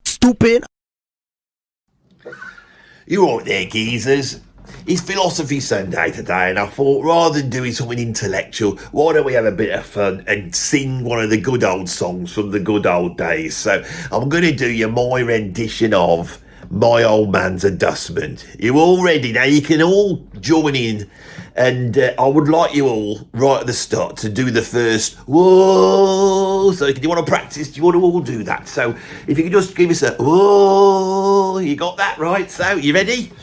Stupid. You all right there, geezers? It's Philosophy Sunday today, and I thought rather than doing something intellectual, why don't we have a bit of fun and sing one of the good old songs from the good old days? So I'm going to do you my rendition of My Old Man's a Dustman. You all ready? Now you can all join in, and I would like you all right at the start to do the first whoa. So do you want to practice? Do you want to all do that? So if you could just give us a whoa, you got that right? So you ready?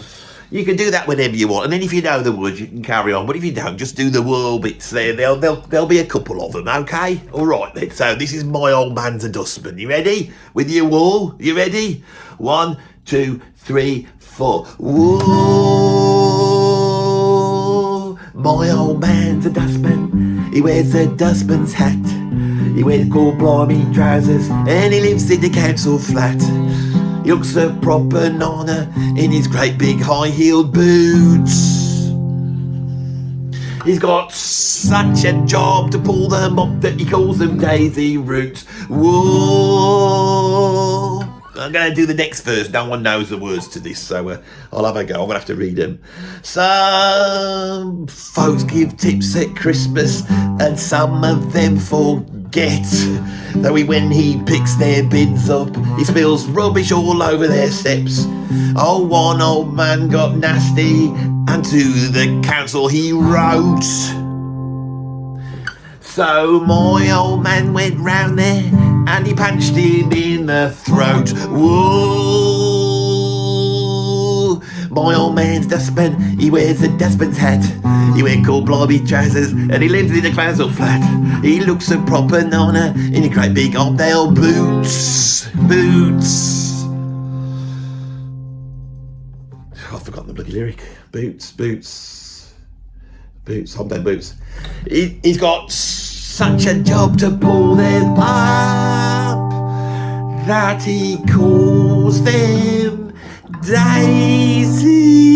You can do that whenever you want, and then if you know the words, you can carry on. But if you don't, just do the whirl bits there. There'll be a couple of them, okay? All right then. So this is My Old Man's a Dustman. You ready? With your whirl? You ready? 1, 2, 3, 4. Whoa! My old man's a dustman. He wears a dustman's hat. He wears cool blimey trousers, and he lives in the council flat. He looks a proper nonna in his great big high-heeled boots. He's got such a job to pull them up that he calls them daisy roots. Whoa! I'm going to do the next verse. No one knows the words to this, so I'll have a go. I'm going to have to read them. Some folks give tips at Christmas, and some of them forget. Though when he picks their bids up, he spills rubbish all over their steps. Oh, one old man got nasty, and to the council he wrote. So my old man went round there, and he punched him in the throat. Whoa! My old man's dustman, he wears a dustman's hat. He wears cool blobby trousers, and he lives in a council flat. He looks a proper nonna in a great big hobnail boots. Boots. I've forgotten the bloody lyric. Boots, hobnail boots. He's got such a job to pull them up that he calls them daisy.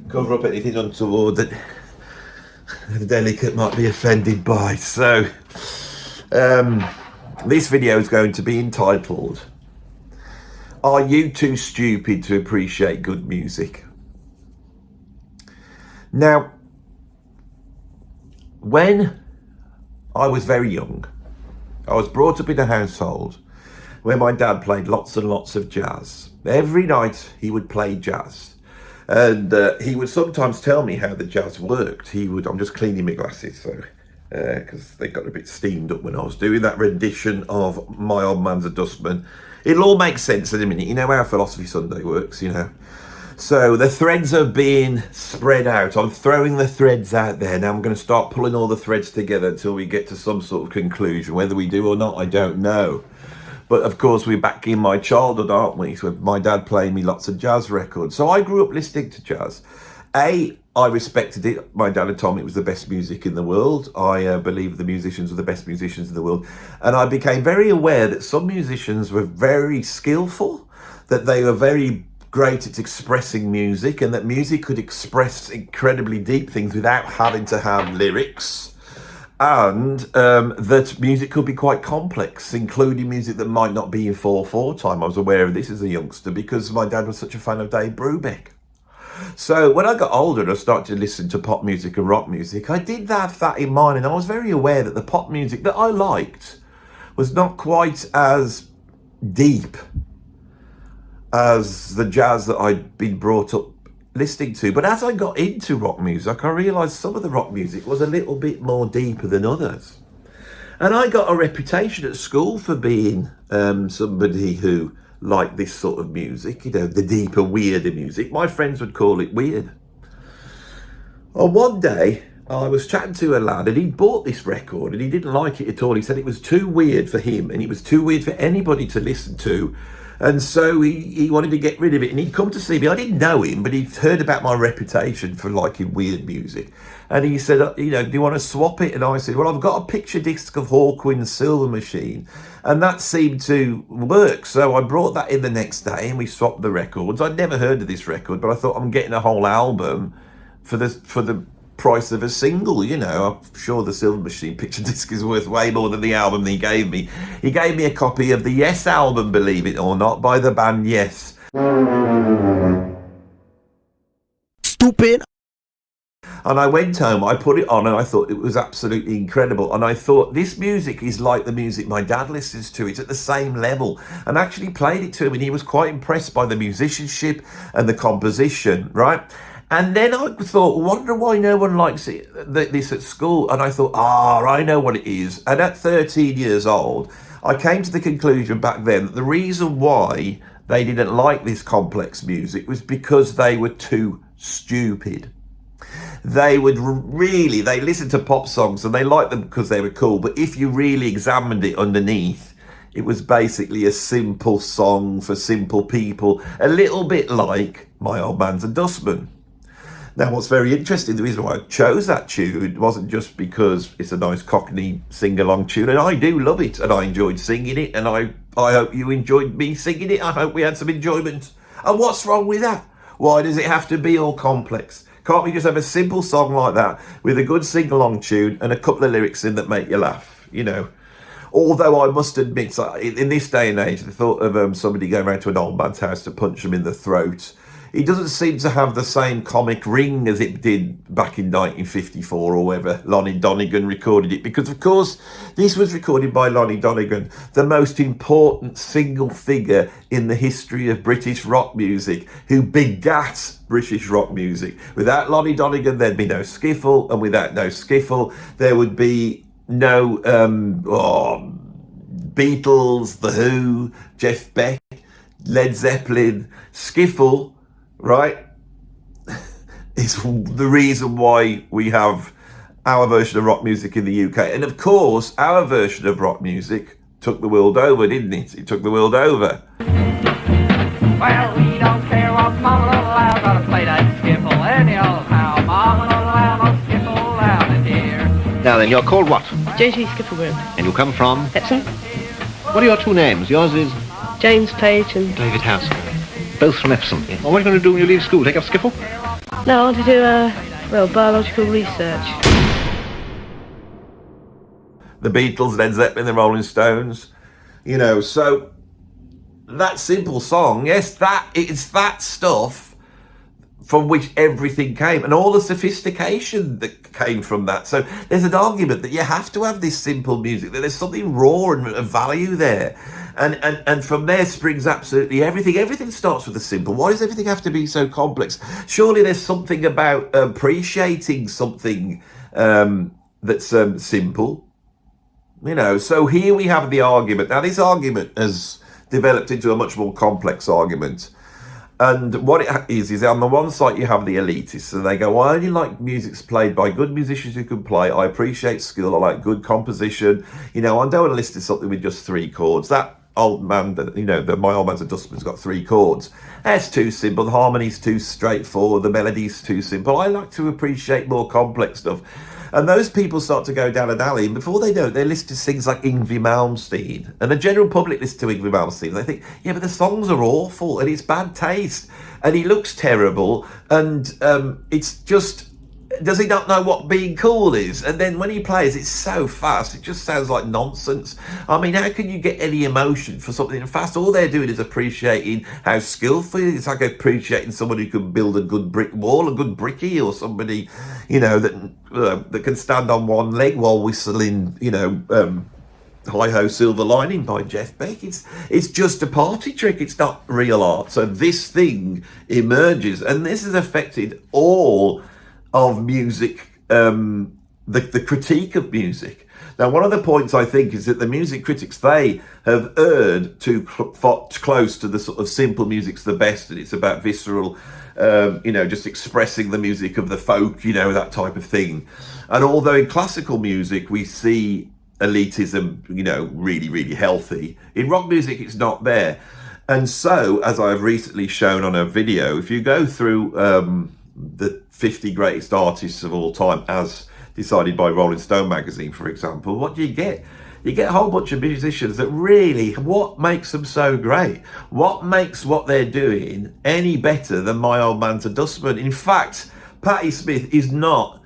Cover up anything untoward that the delicate might be offended by. So this video is going to be entitled, Are You Too Stupid to Appreciate Good Music? Now, when I was very young, I was brought up in a household where my dad played lots and lots of jazz. Every night he would play jazz. And he would sometimes tell me how the jazz worked. I'm just cleaning my glasses, so because they got a bit steamed up when I was doing that rendition of My Old Man's a Dustman. It'll all make sense in a minute. You know how Philosophy Sunday works, you know. So the threads are being spread out. I'm throwing the threads out there. Now I'm going to start pulling all the threads together until we get to some sort of conclusion. Whether we do or not, I don't know. But of course, we're back in my childhood, aren't we? So my dad playing me lots of jazz records. So I grew up listening to jazz. I respected it. My dad had told me it was the best music in the world. I believe the musicians were the best musicians in the world. And I became very aware that some musicians were very skillful, that they were very great at expressing music, and that music could express incredibly deep things without having to have lyrics. And that music could be quite complex, including music that might not be in 4/4 time. I was aware of this as a youngster because my dad was such a fan of Dave Brubeck. So when I got older and I started to listen to pop music and rock music, I did have that in mind, and I was very aware that the pop music that I liked was not quite as deep as the jazz that I'd been brought up listening to. But as I got into rock music, I realised some of the rock music was a little bit more deeper than others. And I got a reputation at school for being somebody who liked this sort of music, you know, the deeper, weirder music. My friends would call it weird. On one day, I was chatting to a lad and he bought this record and he didn't like it at all. He said it was too weird for him and it was too weird for anybody to listen to. And so he wanted to get rid of it, and he'd come to see me. I didn't know him, but he'd heard about my reputation for liking weird music. And he said, do you want to swap it? And I said, well, I've got a picture disc of Hawkwind's Silver Machine. And that seemed to work. So I brought that in the next day and we swapped the records. I'd never heard of this record, but I thought I'm getting a whole album for the price of a single. I'm sure the Silver Machine picture disc is worth way more than the album he gave me. He gave me a copy of the Yes album, believe it or not, by the band Yes. Stupid. And I went home, I put it on, and I thought it was absolutely incredible. And I thought, this music is like the music my dad listens to. It's at the same level. And actually played it to him, and he was quite impressed by the musicianship and the composition, right? And then I thought, wonder why no one likes it, this at school. And I thought, I know what it is. And at 13 years old, I came to the conclusion back then that the reason why they didn't like this complex music was because they were too stupid. They listened to pop songs and they liked them because they were cool. But if you really examined it underneath, it was basically a simple song for simple people, a little bit like My Old Man's a Dustman. Now, what's very interesting, the reason why I chose that tune wasn't just because it's a nice Cockney sing-along tune, and I do love it, and I enjoyed singing it, and I hope you enjoyed me singing it. I hope we had some enjoyment. And what's wrong with that? Why does it have to be all complex? Can't we just have a simple song like that with a good sing-along tune and a couple of lyrics in that make you laugh, Although I must admit, in this day and age, the thought of somebody going around to an old man's house to punch him in the throat, it doesn't seem to have the same comic ring as it did back in 1954 or whenever Lonnie Donegan recorded it. Because, of course, this was recorded by Lonnie Donegan, the most important single figure in the history of British rock music, who begat British rock music. Without Lonnie Donegan, there'd be no skiffle, and without no skiffle, there would be no Beatles, The Who, Jeff Beck, Led Zeppelin. Skiffle, right, is the reason why we have our version of rock music in the UK. And of course, our version of rock music took the world over, didn't it? It took the world over. Well, we don't care what Mama don't allow, gotta play that skiffle any old how. Mama don't allow no skiffle down in here. Now then, you're called what? JG Skiffle Group. And you come from? Epsom. What are your two names? Yours is? James Page and David House. Both from Epsom. Yes. Well, what are you going to do when you leave school? Take up skiffle? No, I want to do biological research. The Beatles, Led Zeppelin, the Rolling Stones, so that simple song, yes, it's that stuff from which everything came, and all the sophistication that came from that. So there's an argument that you have to have this simple music, that there's something raw and of value there. And from there springs absolutely everything. Everything starts with the simple. Why does everything have to be so complex? Surely there's something about appreciating something that's simple. So here we have the argument. Now this argument has developed into a much more complex argument. And what it is on the one side you have the elitists, and they go, well, I only like music's played by good musicians who can play. I appreciate skill. I like good composition. I don't want to listen to something with just 3 chords. That old man, My Old Man's a Dustman's got 3 chords. That's too simple. The harmony's too straightforward. The melody's too simple. I like to appreciate more complex stuff. And those people start to go down an alley, and before they know it, they listen to things like Yngwie Malmsteen. And the general public listen to Yngwie Malmsteen. They think, yeah, but the songs are awful, and it's bad taste, and he looks terrible, and it's just... Does he not know what being cool is? And then when he plays, it's so fast, it just sounds like nonsense. I mean, how can you get any emotion for something fast? All they're doing is appreciating how skillful it is. It's like appreciating someone who can build a good brick wall, a good brickie, or somebody, that can stand on one leg while whistling, Hi-Ho Silver Lining by Jeff Beck. It's just a party trick. It's not real art. So this thing emerges, and this has affected all of music, the critique of music. Now, one of the points I think is that the music critics, they have erred too close to the sort of simple music's the best, and it's about visceral just expressing the music of the folk, that type of thing. And although in classical music we see elitism, really, really healthy, in rock music it's not there. And so, as I've recently shown on a video, if you go through the 50 greatest artists of all time as decided by Rolling Stone magazine, for example, what do you get? You get a whole bunch of musicians that really, what makes them so great? What makes what they're doing any better than My Old Man's a Dustman? In fact, Patti Smith is not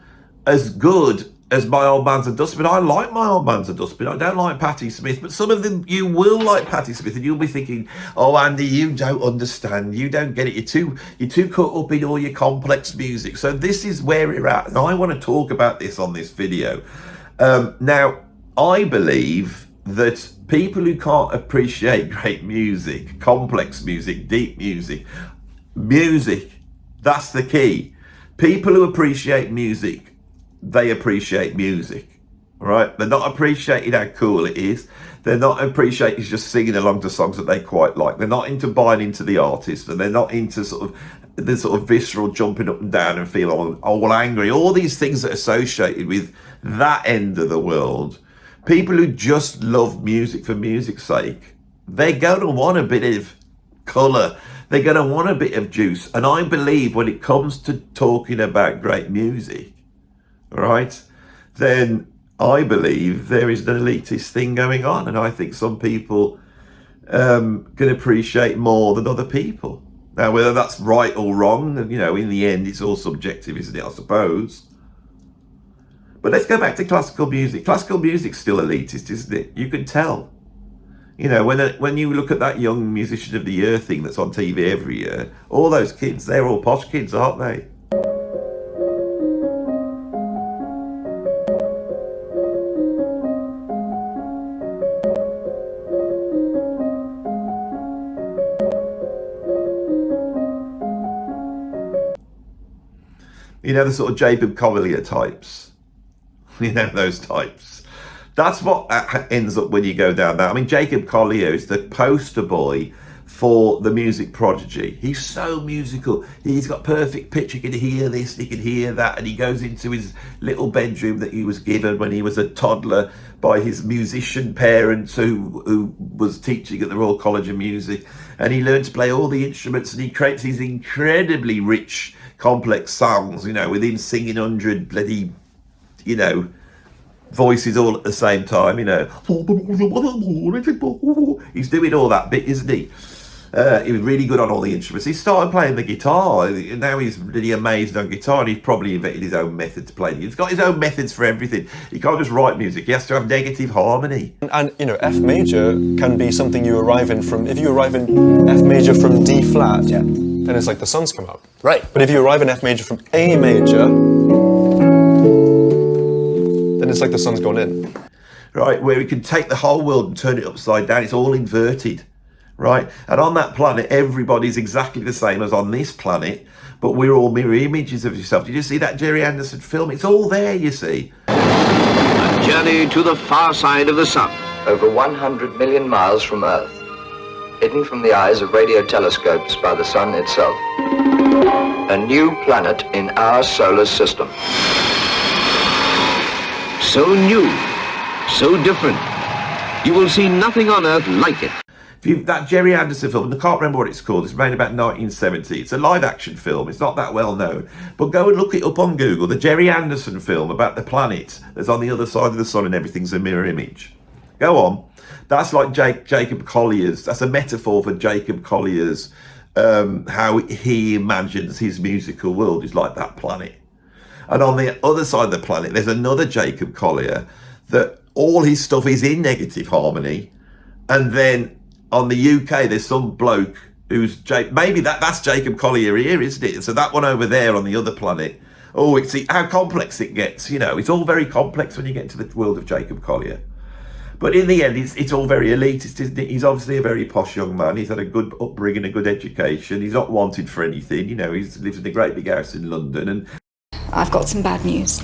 as good as My Old Man's a Dustman. I like My Old Man's a Dustman. I don't like Patti Smith, but some of them, you will like Patti Smith, and you'll be thinking, oh, Andy, you don't understand. You don't get it. You're too caught up in all your complex music. So this is where we're at, and I want to talk about this on this video. Now, I believe that people who can't appreciate great music, complex music, deep music, that's the key. People who appreciate music, they appreciate music, right? They're not appreciating how cool it is. They're not appreciating just singing along to songs that they quite like. They're not into buying into the artist, and they're not into the visceral jumping up and down and feeling all angry. All these things that are associated with that end of the world. People who just love music for music's sake, they're going to want a bit of colour. They're going to want a bit of juice. And I believe when it comes to talking about great music, right, then I believe there is an elitist thing going on. And I think some people can appreciate more than other people. Now, whether that's right or wrong, in the end, it's all subjective, isn't it, I suppose. But let's go back to classical music. Classical music's still elitist, isn't it? You can tell. When you look at that young musician of the year thing that's on TV every year, all those kids, they're all posh kids, aren't they? The sort of Jacob Collier types. Those types. That's what ends up when you go down that. I mean, Jacob Collier is the poster boy for the music prodigy. He's so musical. He's got perfect pitch. He can hear this, he can hear that, and he goes into his little bedroom that he was given when he was a toddler by his musician parents who was teaching at the Royal College of Music, and he learned to play all the instruments, and he creates these incredibly rich, complex songs, with him singing 100 bloody voices all at the same time, He's doing all that bit, isn't he? He was really good on all the instruments. He started playing the guitar, and now he's really amazed on guitar, and he's probably invented his own method to play. He's got his own methods for everything. He can't just write music. He has to have negative harmony. And, F major can be something you arrive in from, if you arrive in F major from D flat, then it's like the sun's come up. Right. But if you arrive in F major from A major, then it's like the sun's gone in. Right, where we can take the whole world and turn it upside down. It's all inverted, right? And on that planet, everybody's exactly the same as on this planet, but we're all mirror images of yourself. Did you see that Jerry Anderson film? It's all there, you see. A journey to the far side of the sun. Over 100 million miles from Earth, hidden from the eyes of radio telescopes by the sun itself. A new planet in our solar system. So new, so different. You will see nothing on Earth like it. That Jerry Anderson film, I can't remember what it's called, it's made about 1970. It's a live action film, it's not that well known. But go and look it up on Google, the Jerry Anderson film about the planet that's on the other side of the sun and everything's a mirror image. Go on. That's like Jacob Collier's, that's a metaphor for Jacob Collier's, how he imagines his musical world is like that planet. And on the other side of the planet, there's another Jacob Collier that all his stuff is in negative harmony. And then on the UK, there's some bloke who's, maybe that's Jacob Collier here, isn't it? So that one over there on the other planet, see how complex it gets, it's all very complex when you get into the world of Jacob Collier. But in the end, it's all very elitist, isn't it? He's obviously a very posh young man. He's had a good upbringing, a good education. He's not wanted for anything, he lives in a great big house in London. And I've got some bad news.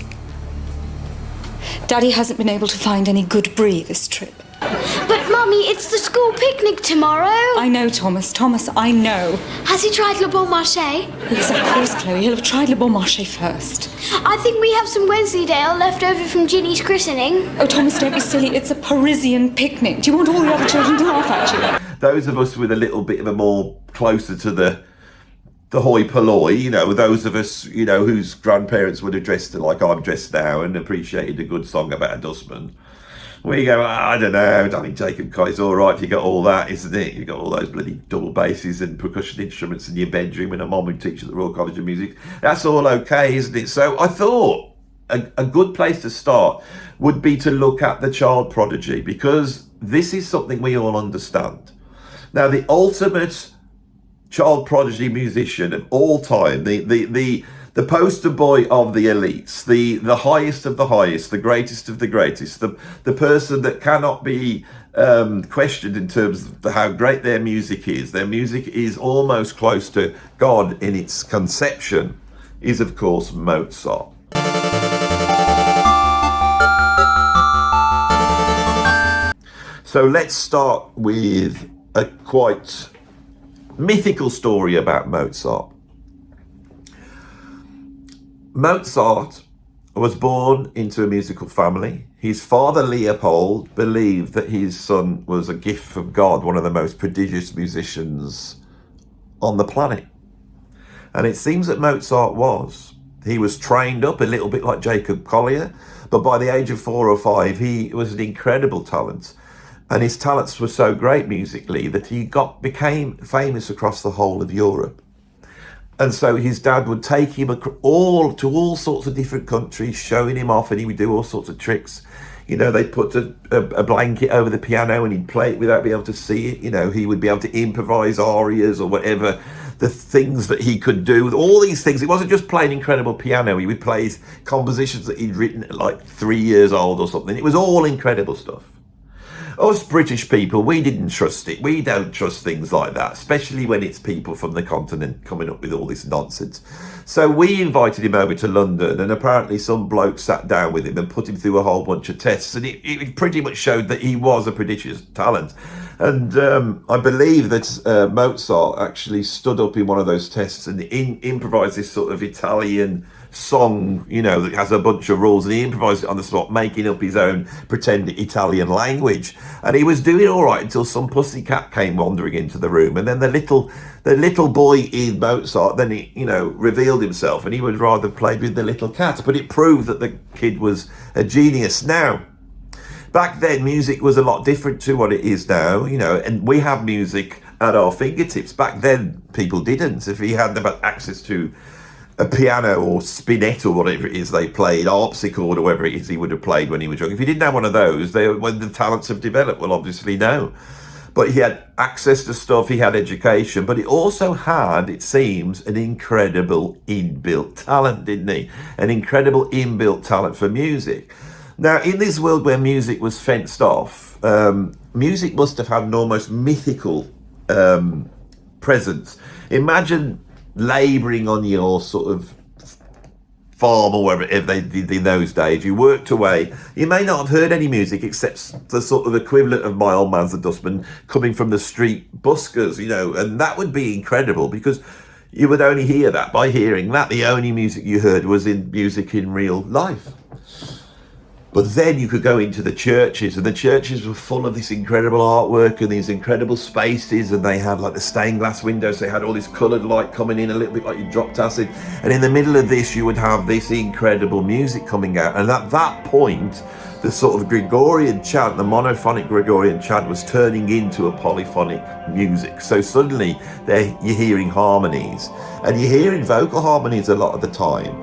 Daddy hasn't been able to find any good brie this trip. But Mummy, it's the school picnic tomorrow. I know, Thomas. Thomas, I know. Has he tried Le Bon Marché? Yes, of course, Chloe. He'll have tried Le Bon Marché first. I think we have some Wensleydale left over from Ginny's christening. Oh, Thomas, don't be silly. It's a Parisian picnic. Do you want all the other children to laugh at you? Those of us with a little bit of a more closer to the hoi polloi, you know, those of us, you know, whose grandparents would have dressed like I'm dressed now and appreciated a good song about a dustman. We go, I don't know, I mean, Jacob Cott's all right if you got all that, isn't it? You got all those bloody double basses and percussion instruments in your bedroom and a mom who teaches at the Royal College of Music. That's all okay, isn't it? So I thought a good place to start would be to look at the child prodigy, because this is something we all understand. Now, the ultimate child prodigy musician of all time, the poster boy of the elites, the highest of the highest, the greatest of the greatest, the person that cannot be questioned in terms of how great their music is. Their music is almost close to God in its conception, is of course Mozart. So let's start with a quite mythical story about Mozart. Mozart was born into a musical family. His father, Leopold, believed that his son was a gift from God, one of the most prodigious musicians on the planet. And it seems that Mozart was. He was trained up a little bit like Jacob Collier, but by the age of 4 or 5, he was an incredible talent. And his talents were so great musically that he became famous across the whole of Europe. And so his dad would take him to all sorts of different countries, showing him off, and he would do all sorts of tricks. You know, they'd put a blanket over the piano and he'd play it without being able to see it. You know, he would be able to improvise arias or whatever, the things that he could do, all these things. It wasn't just playing incredible piano. He would play his compositions that he'd written at like 3 years old or something. It was all incredible stuff. Us British people, we didn't trust it. We don't trust things like that, especially when it's people from the continent coming up with all this nonsense. So we invited him over to London, and apparently some bloke sat down with him and put him through a whole bunch of tests, and it pretty much showed that he was a prodigious talent. And I believe that Mozart actually stood up in one of those tests and improvised this sort of Italian song, you know, that has a bunch of rules, and he improvised it on the spot, making up his own pretend Italian language. And he was doing all right until some pussycat came wandering into the room, and then the little boy in Mozart, then he, you know, revealed himself, and he would rather have played with the little cat. But it proved that the kid was a genius. Now, back then, music was a lot different to what it is now, you know, and we have music at our fingertips. Back then, people didn't. If he hadn't had access to a piano or spinet or whatever it is they played, harpsichord or whatever it is he would have played when he was young. If he didn't have one of those, when the talents have developed, well, obviously no. But he had access to stuff, he had education, but he also had, it seems, an incredible inbuilt talent, didn't he? An incredible inbuilt talent for music. Now, in this world where music was fenced off, music must have had an almost mythical presence. Imagine labouring on your sort of farm or wherever they did in those days. You worked away. You may not have heard any music except the sort of equivalent of My Old Man's a Dustman coming from the street buskers, you know, and that would be incredible because you would only hear that. By hearing that, the only music you heard was music in real life. But then you could go into the churches, and the churches were full of this incredible artwork and these incredible spaces, and they had like the stained glass windows, they had all this coloured light coming in, a little bit like you dropped acid, and in the middle of this you would have this incredible music coming out. And at that point, the sort of Gregorian chant, the monophonic Gregorian chant, was turning into a polyphonic music. So suddenly you're hearing harmonies, and you're hearing vocal harmonies a lot of the time.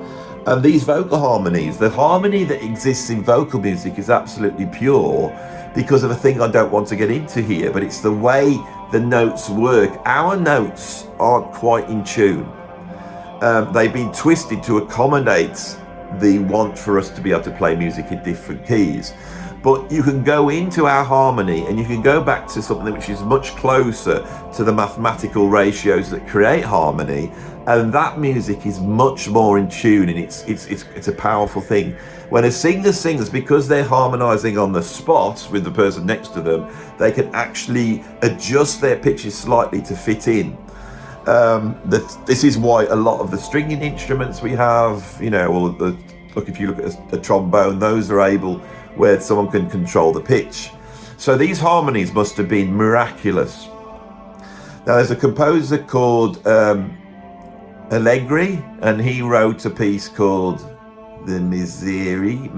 And these vocal harmonies, the harmony that exists in vocal music is absolutely pure because of a thing I don't want to get into here, but it's the way the notes work. Our notes aren't quite in tune. They've been twisted to accommodate the want for us to be able to play music in different keys. But you can go into our harmony and you can go back to something which is much closer to the mathematical ratios that create harmony, and that music is much more in tune, and it's a powerful thing. When a singer sings, because they're harmonizing on the spot with the person next to them, they can actually adjust their pitches slightly to fit in. This is why a lot of the stringing instruments we have, you know, or look, if you look at a trombone, those are able where someone can control the pitch. So these harmonies must have been miraculous. Now there's a composer called Allegri, and he wrote a piece called the Misery.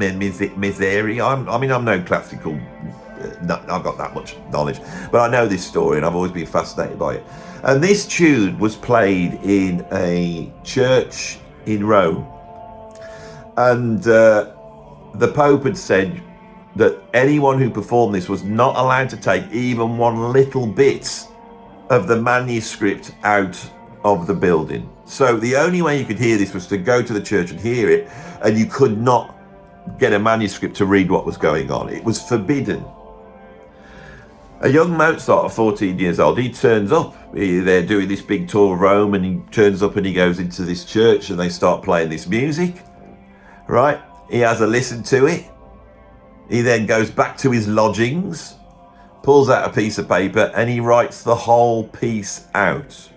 I'm no classical, I've got that much knowledge, but I know this story and I've always been fascinated by it. And this tune was played in a church in Rome, and the Pope had said that anyone who performed this was not allowed to take even one little bit of the manuscript out of the building. So the only way you could hear this was to go to the church and hear it, and you could not get a manuscript to read what was going on. It was forbidden. A young Mozart of 14 years old, he turns up. They're doing this big tour of Rome, and he turns up and he goes into this church and they start playing this music, right? He has a listen to it. He then goes back to his lodgings, pulls out a piece of paper, and he writes the whole piece out.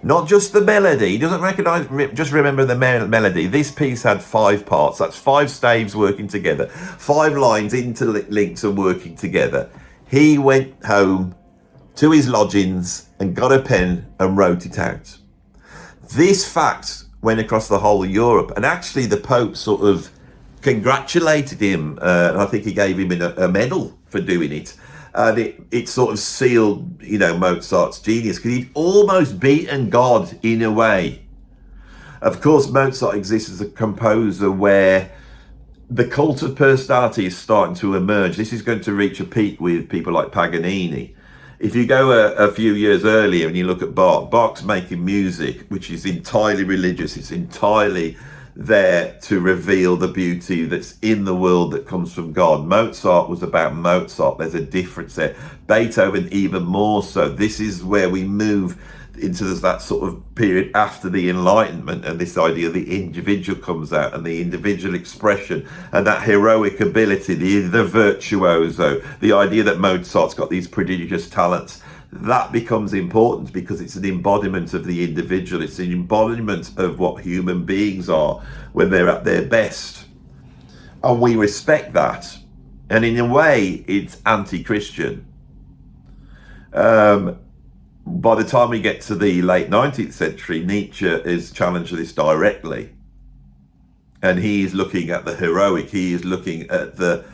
Not just the melody. He doesn't recognize, just remember the melody. This piece had 5 parts. That's 5 staves working together, 5 lines interlinked and working together. He went home to his lodgings and got a pen and wrote it out. This fact went across the whole of Europe, and actually the Pope sort of congratulated him, and I think he gave him a medal for doing it. And it sort of sealed, you know, Mozart's genius, because he'd almost beaten God in a way. Of course, Mozart exists as a composer where the cult of personality is starting to emerge. This is going to reach a peak with people like Paganini. If you go a few years earlier and you look at Bach's making music which is entirely religious. It's entirely there to reveal the beauty that's in the world that comes from God. Mozart was about Mozart. There's a difference there. Beethoven even more so. This is where we move into that sort of period after the Enlightenment, and this idea of the individual comes out, and the individual expression, and that heroic ability, the virtuoso, the idea that Mozart's got these prodigious talents. That becomes important because it's an embodiment of the individual. It's an embodiment of what human beings are when they're at their best. And we respect that. And in a way, it's anti-Christian. By the time we get to the late 19th century, Nietzsche is challenged this directly. And he is looking at the heroic. He is looking at the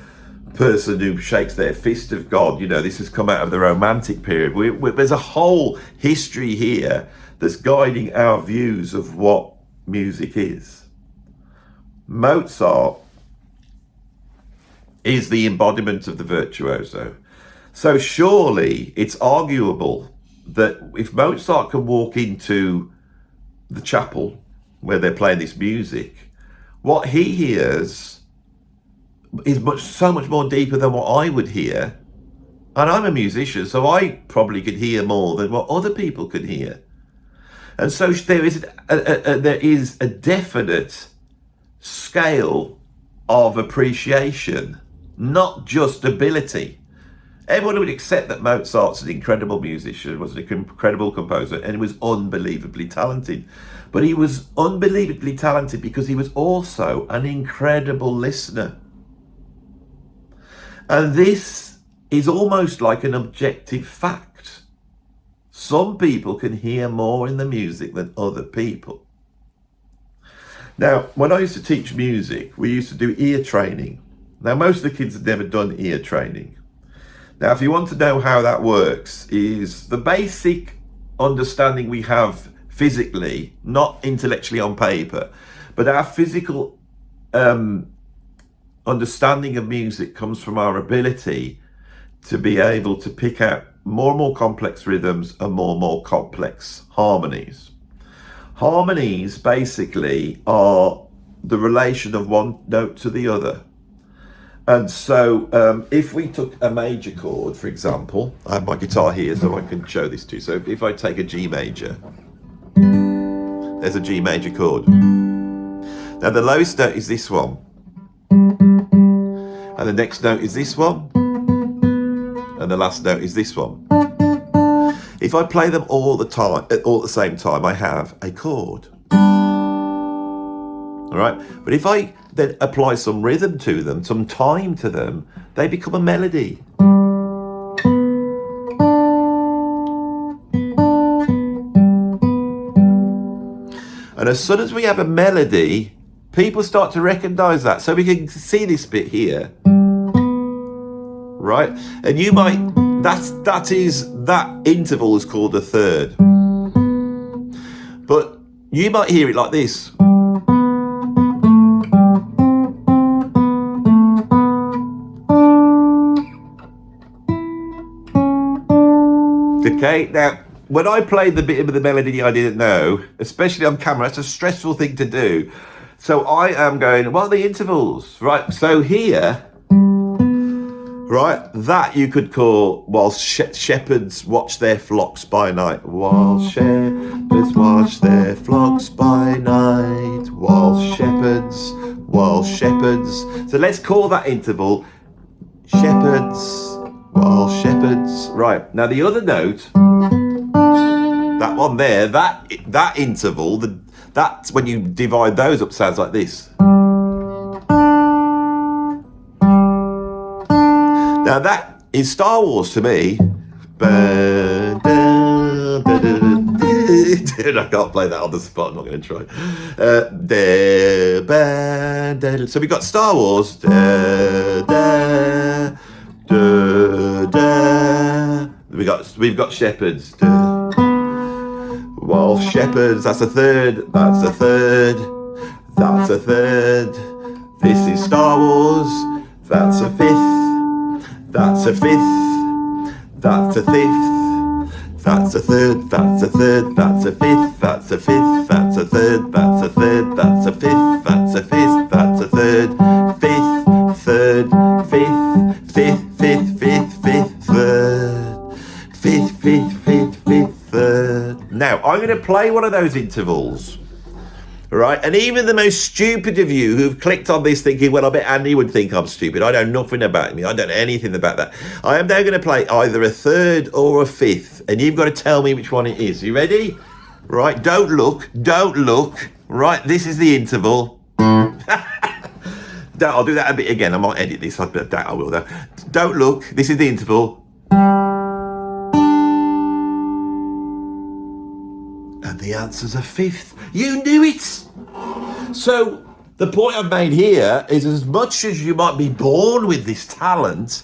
person who shakes their fist of God. You know, this has come out of the Romantic period. There's a whole history here that's guiding our views of what music is. Mozart is the embodiment of the virtuoso. So surely it's arguable that if Mozart can walk into the chapel where they're playing this music, what he hears is so much more deeper than what I would hear. And I'm a musician, so I probably could hear more than what other people could hear. And so there is a definite scale of appreciation, not just ability. Everyone would accept that Mozart's an incredible musician, was an incredible composer, and he was unbelievably talented. But he was unbelievably talented because he was also an incredible listener. And this is almost like an objective fact. Some people can hear more in the music than other people. Now, when I used to teach music, we used to do ear training. Now, most of the kids had never done ear training. Now, if you want to know how that works, is the basic understanding we have physically, not intellectually on paper, but our physical understanding of music comes from our ability to be able to pick out more and more complex rhythms and more complex harmonies. Harmonies basically are the relation of one note to the other. And so if we took a major chord, for example, I have my guitar here so I can show this to you. So if I take a G major, there's a G major chord. Now the lowest note is this one. And the next note is this one. And the last note is this one. If I play them all the same time, I have a chord. All right, but if I then apply some rhythm to them, some time to them, they become a melody. And as soon as we have a melody, people start to recognize that. So we can see this bit here, right? And you might, that interval is called a third. But you might hear it like this. Okay, now, when I played the bit of the melody I didn't know, especially on camera, it's a stressful thing to do. So I am going, what are the intervals? Right, so here, right, that you could call while shepherds watch their flocks by night. While shepherds watch their flocks by night. While shepherds. So let's call that interval shepherds. While shepherds. Right, now the other note, that one there, that interval, that's when you divide those up, sounds like this. Now that is Star Wars to me. Dude, I can't play that on the spot, I'm not going to try. So we got Star Wars. We've got shepherds. While shepherds, that's a third, that's a third, that's a third. This is Star Wars, that's a fifth, that's a fifth, that's a fifth, that's a third, that's a third, that's a fifth, that's a fifth, that's a third, that's a third, that's a fifth, that's a fifth, that's a third, fifth, third, fifth, fifth, fifth, fifth, fifth, third, fifth, fifth, fifth, fifth, third. Now, I'm going to play one of those intervals, right? And even the most stupid of you who've clicked on this thinking, well, I bet Andy would think I'm stupid. I know nothing about me. I don't know anything about that. I am now going to play either a third or a fifth, and you've got to tell me which one it is. You ready? Right, don't look. Right, this is the interval. I'll do that a bit again. I might edit this. I will, though. Don't look. This is the interval. And the answer's a fifth. You knew it! So, the point I've made here is as much as you might be born with this talent,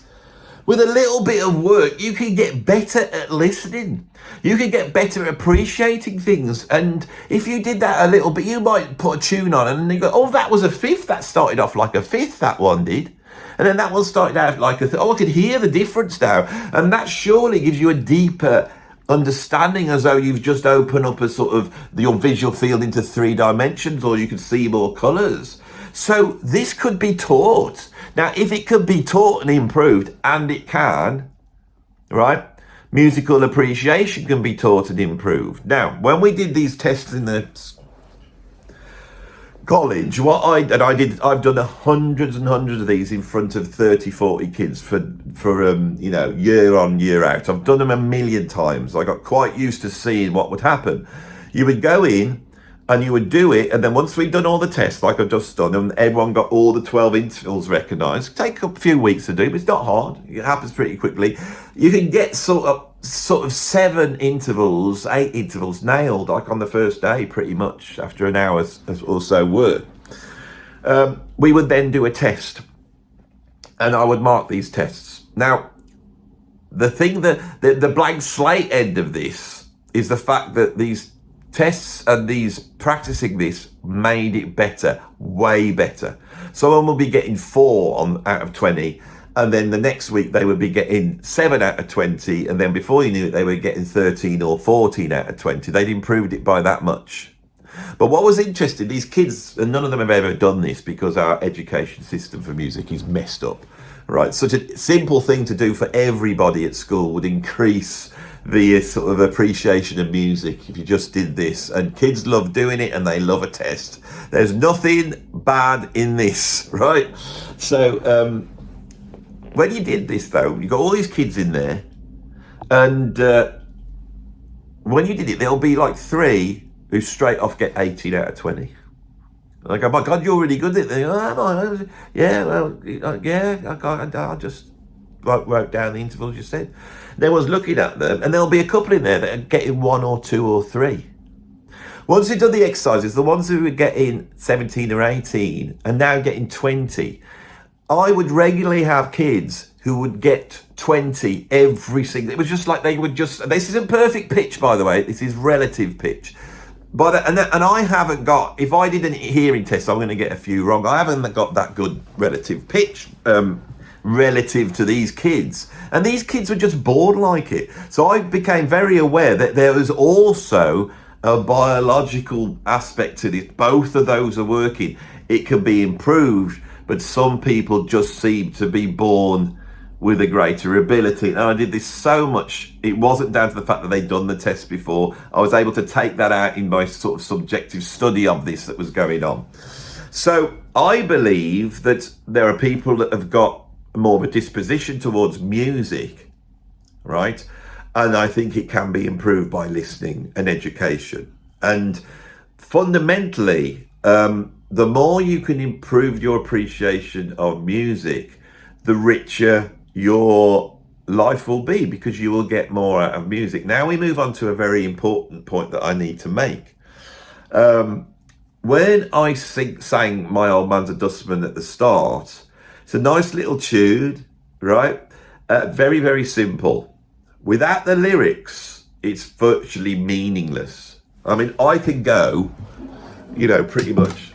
with a little bit of work, you can get better at listening. You can get better at appreciating things. And if you did that a little bit, you might put a tune on and you go, oh, that was a fifth. That started off like a fifth, that one did. And then that one started out like a oh, I could hear the difference now. And that surely gives you a deeper understanding, as though you've just opened up a sort of your visual field into 3 dimensions, or you could see more colours. So this could be taught. Now, if it could be taught and improved, and it can, right? Musical appreciation can be taught and improved. Now, when we did these tests in the college, I've done hundreds and hundreds of these in front of 30, 40 kids for year on, year out. I've done them a million times. I got quite used to seeing what would happen. You would go in and you would do it, and then once we'd done all the tests, like I've just done, and everyone got all the 12 intervals recognised, take a few weeks to do, but it's not hard. It happens pretty quickly. You can get sort of 7 intervals, 8 intervals nailed, like on the first day, pretty much, after an hour or so work. We would then do a test, and I would mark these tests. Now, the thing that the blank slate end of this is the fact that these tests and these practicing this made it better, way better. Someone will be getting 4 out of 20, and then the next week they would be getting 7 out of 20, and then before you knew it, they were getting 13 or 14 out of 20. They'd improved it by that much. But what was interesting, these kids, and none of them have ever done this because our education system for music is messed up, right? Such a simple thing to do for everybody at school would increase the sort of appreciation of music if you just did this. And kids love doing it and they love a test. There's nothing bad in this, right? So when you did this though, you got all these kids in there, and when you did it, there'll be like 3 who straight off get 18 out of 20. And I go, my God, you're really good at it. They go, oh, yeah, well, yeah, I just wrote down the intervals you said. Then I was looking at them, and there'll be a couple in there that are getting 1 or 2 or 3. Once you've done the exercises, the ones who were getting 17 or 18 are now getting 20. I would regularly have kids who would get 20 every single. It was just like they would just. This isn't perfect pitch, by the way. This is relative pitch. But and I haven't got. If I did a hearing test, I'm going to get a few wrong. I haven't got that good relative pitch relative to these kids, and these kids were just born like it. So I became very aware that there was also a biological aspect to this. Both of those are working. It can be improved, but some people just seem to be born with a greater ability. And I did this so much, it wasn't down to the fact that they'd done the test before. I was able to take that out in my sort of subjective study of this that was going on. So I believe that there are people that have got more of a disposition towards music, right? And I think it can be improved by listening and education. And fundamentally, the more you can improve your appreciation of music, the richer your life will be, because you will get more out of music. Now we move on to a very important point that I need to make. When I sang My Old Man's a Dustman at the start, it's a nice little tune, right? Very, very simple. Without the lyrics, it's virtually meaningless. I mean, I can go, you know, pretty much.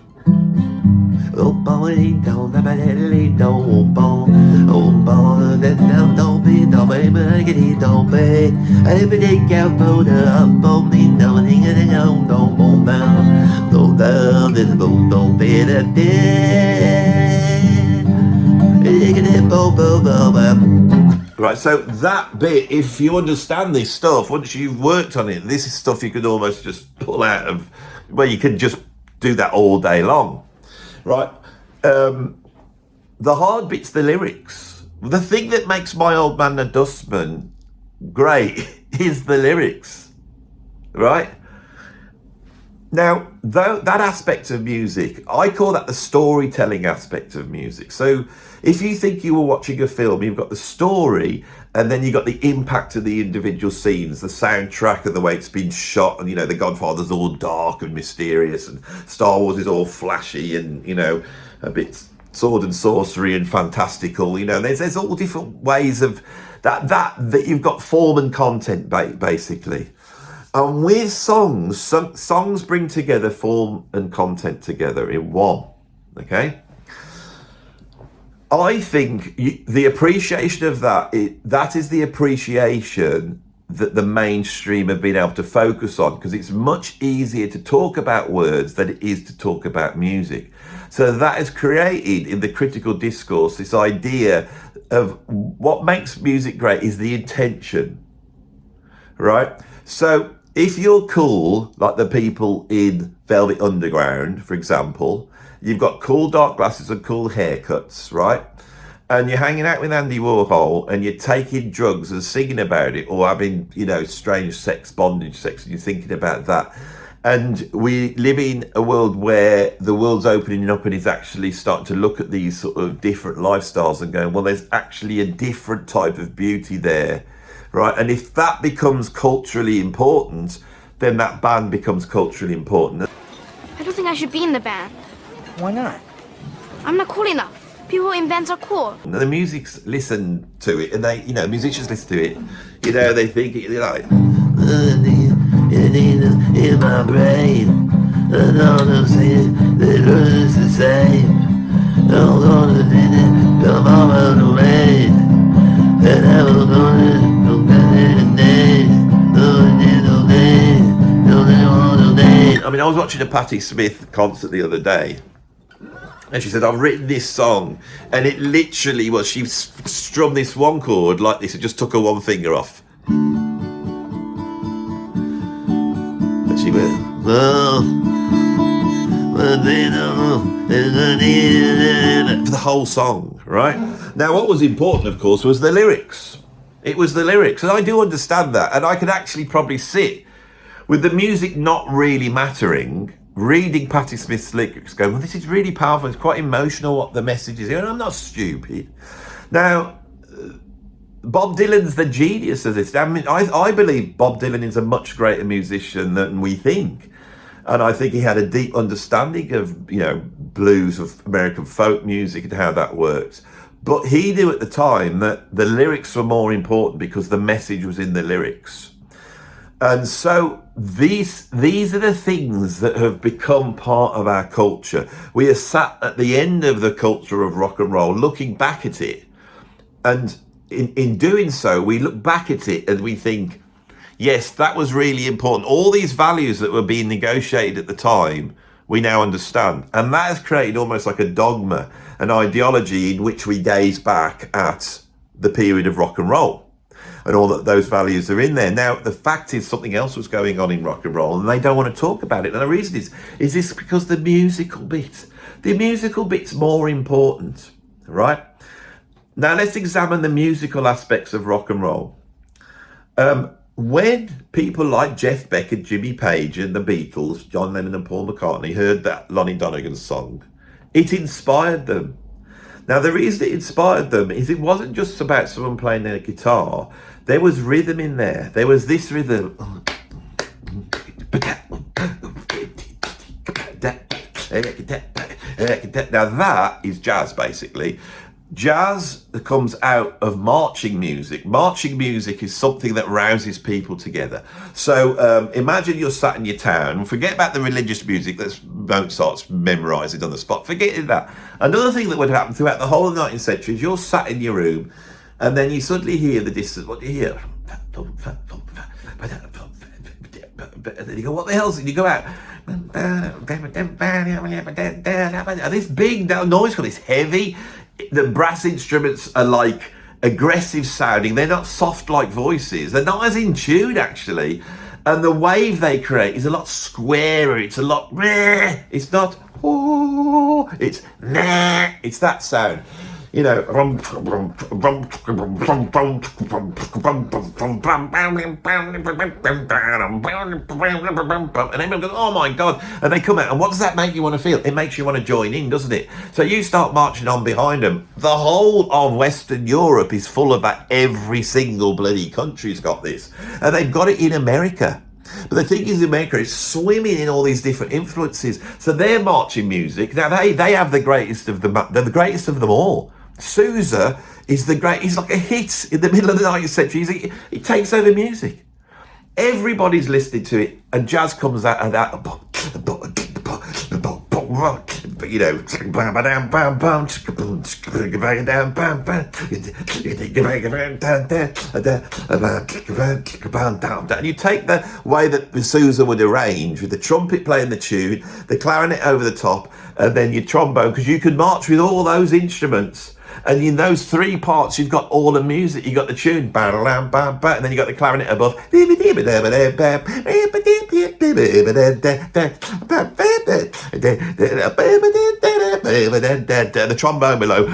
Right, so that bit, if you understand this stuff, once you've worked on it, this is stuff you could almost just pull out of, well, you can just do that all day long, right? The hard bit's the lyrics. The thing that makes My Old Man a Dustman great is the lyrics, right? Now, that aspect of music, I call that the storytelling aspect of music. So if you think you were watching a film, you've got the story, and then you've got the impact of the individual scenes, the soundtrack and the way it's been shot, and, you know, The Godfather's all dark and mysterious, and Star Wars is all flashy and, you know, a bit sword and sorcery and fantastical. You know, there's all different ways of that you've got form and content, basically. And with songs, songs bring together form and content together in one, okay? I think the appreciation of that is the appreciation that the mainstream have been able to focus on, because it's much easier to talk about words than it is to talk about music. So that has created in the critical discourse this idea of what makes music great is the intention, right? So if you're cool, like the people in Velvet Underground, for example, you've got cool dark glasses and cool haircuts, right? And you're hanging out with Andy Warhol and you're taking drugs and singing about it, or having, you know, strange sex, bondage sex, and you're thinking about that. And we live in a world where the world's opening up and is actually starting to look at these sort of different lifestyles and going, well, there's actually a different type of beauty there, right? And if that becomes culturally important, then that band becomes culturally important. I don't think I should be in the band. Why not? I'm not cool enough. People in bands are cool. The music's listen to it, and they, you know, musicians listen to it, you know, they think it, they're like, in my brain, and all the same, the roots the same. Hold on a minute, come on the way, and I will go in the days, I I mean, I was watching a Patti Smith concert the other day, and she said, I've written this song, and it literally was, she strummed this one chord like this, and just took her one finger off. And she went, for the whole song, right? Now, what was important, of course, was the lyrics. It was the lyrics, and I do understand that, and I could actually probably sit with the music not really mattering, reading Patti Smith's lyrics, going, well, this is really powerful, it's quite emotional what the message is here, and I'm not stupid. Now, Bob Dylan's the genius of this. I mean, I believe Bob Dylan is a much greater musician than we think. And I think he had a deep understanding of, you know, blues, of American folk music and how that works. But he knew at the time that the lyrics were more important because the message was in the lyrics. And so these are the things that have become part of our culture. We are sat at the end of the culture of rock and roll, looking back at it. And in doing so, we look back at it and we think, yes, that was really important. All these values that were being negotiated at the time, we now understand. And that has created almost like a dogma, an ideology in which we gaze back at the period of rock and roll. And all that those values are in there. Now, the fact is something else was going on in rock and roll, and they don't want to talk about it. And the reason is this because the musical bit's more important, right? Now, let's examine the musical aspects of rock and roll. When people like Jeff Beck and Jimmy Page and the Beatles, John Lennon and Paul McCartney, heard that Lonnie Donegan song, it inspired them. Now, the reason it inspired them is it wasn't just about someone playing their guitar. There was rhythm in there. There was this rhythm. Now, that is jazz, basically. Jazz comes out of marching music. Marching music is something that rouses people together. So imagine you're sat in your town. Forget about the religious music that's Mozart's memorised on the spot. Forget that. Another thing that would happen throughout the whole of the 19th century is you're sat in your room and then you suddenly hear the distance. What do you hear? And then you go, what the hell's it? You go out. And this big noise, it's heavy. The brass instruments are like aggressive sounding. They're not soft like voices. They're not as in tune, actually. And the wave they create is a lot squarer. It's a lot meh. It's not oh. It's nah. It's that sound. You know, and everyone goes, oh my God. And they come out, and what does that make you want to feel? It makes you want to join in, doesn't it? So you start marching on behind them. The whole of Western Europe is full of that. Every single bloody country's got this. And they've got it in America. But the thing is, America is swimming in all these different influences. So their marching music, now they have the greatest of them. They're the greatest of them all. Sousa is the great. He's like a hit in the middle of the 19th century. It takes over music. Everybody's listening to it, and jazz comes out of that. You know, and you take the way that the Sousa would arrange with the trumpet playing the tune, the clarinet over the top, and then your trombone, because you can march with all those instruments. And in those three parts, you've got all the music. You've got the tune, and then you've got the clarinet above. And the trombone below.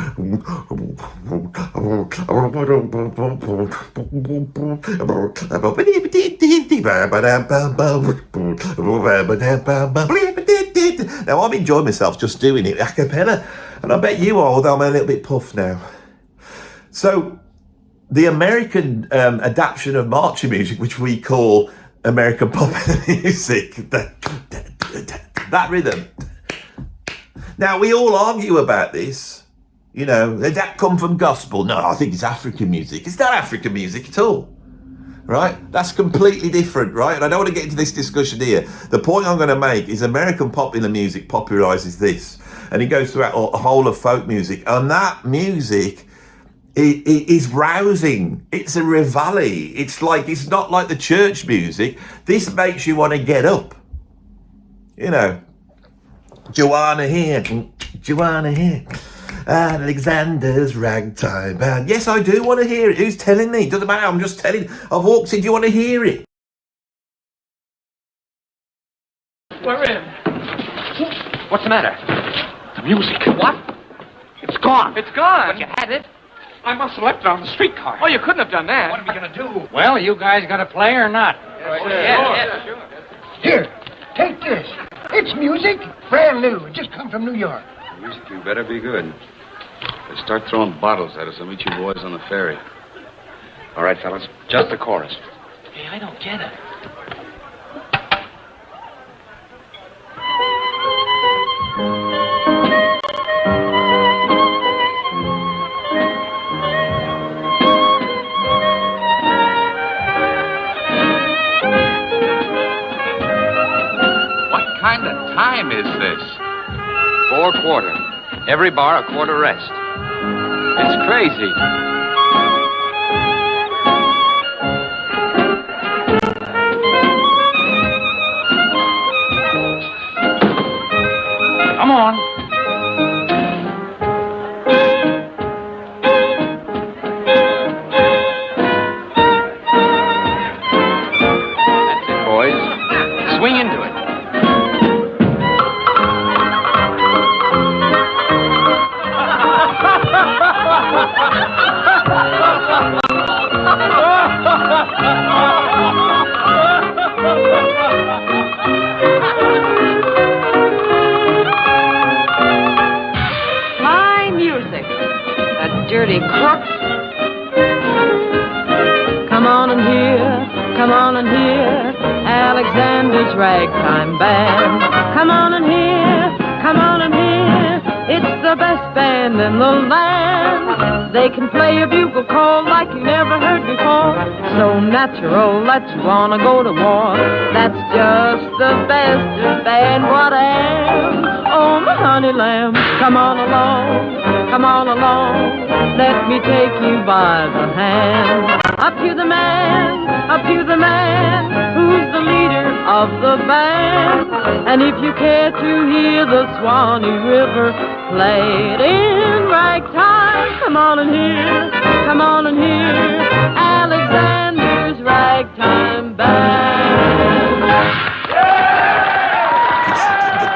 Now, I'm enjoying myself just doing it a cappella. And I bet you are, although I'm a little bit puffed now. So the American adaptation of marching music, which we call American pop music, that rhythm. Now, we all argue about this. You know, did that come from gospel? No, I think it's African music. It's not African music at all. Right? That's completely different, right? And I don't want to get into this discussion here. The point I'm going to make is American popular music popularizes this. And it goes throughout a whole of folk music. And that music is rousing. It's a reveille. It's not like the church music. This makes you want to get up. You know, Joanna here, Joanna here. Alexander's Ragtime Band. Yes, I do want to hear it. Who's telling me? Doesn't matter, I'm just telling. I've walked in, do you want to hear it? We're in. What's the matter? The music. What? It's gone. It's gone? But you had it. I must have left it on the streetcar. Oh, you couldn't have done that. What are we going to do? Well, you guys got to play or not? Yeah, sure. Here, take this. It's music, brand new. It just come from New York. Music, you better be good. They start throwing bottles at us, I'll meet you boys on the ferry. All right, fellas, just the chorus. Hey, I don't get it. What kind of time is this? 4/4. Every bar a quarter rest. It's crazy. Come on. That's it, boys. Swing into it. My music, a dirty crook. Come on and hear Alexander's Ragtime Band. Come on and hear, it's the best band in the land. They can play a bugle call like you never heard before. So natural that you wanna go to war. That's just the best band what I am. Oh, my honey lamb, come on along. Let me take you by the hand. Up to the man, who's the leader of the band. And if you care to hear the Swanee River played in ragtime, come on and hear Alexander's Ragtime Band.